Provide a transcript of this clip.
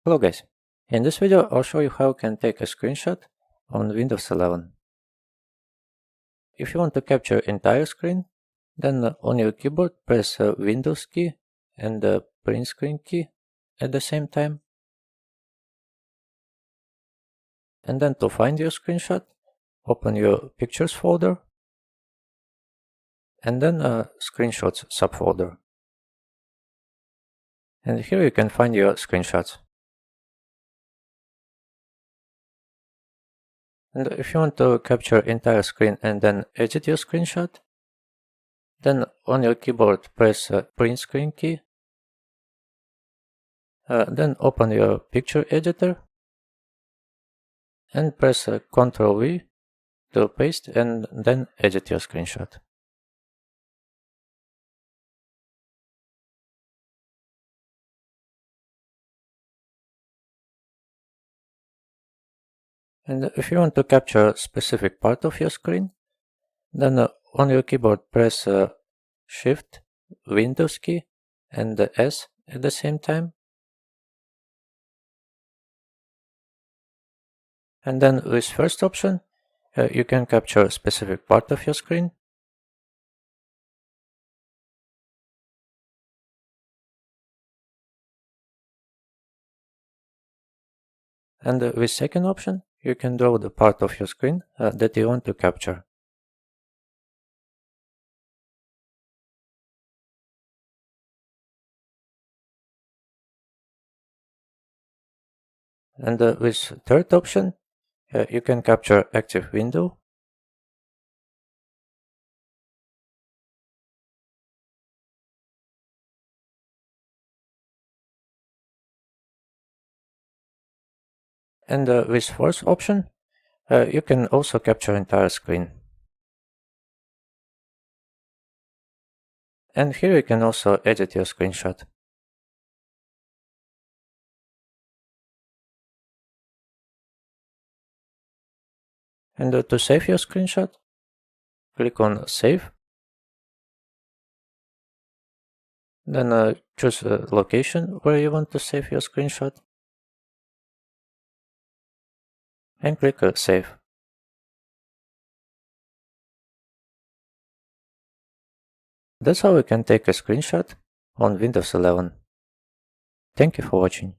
Hello guys, in this video I'll show you how you can take a screenshot on Windows 11. If you want to capture entire screen, then on your keyboard press Windows key and the print screen key at the same time. And then to find your screenshot, open your Pictures folder and then Screenshots subfolder. And here you can find your screenshots. And if you want to capture entire screen and then edit your screenshot, then on your keyboard press Print Screen key. Then open your picture editor and press Ctrl V to paste and then edit your screenshot. And if you want to capture a specific part of your screen, then on your keyboard press Shift, Windows key and the S at the same time. And then with first option, you can capture a specific part of your screen. And with second option, you can draw the part of your screen that you want to capture. And with third option, you can capture active window. And with fourth option, you can also capture entire screen. And here you can also edit your screenshot. And to save your screenshot, click on Save. Then choose the location where you want to save your screenshot. And click Save. That's how you can take a screenshot on Windows 11. Thank you for watching.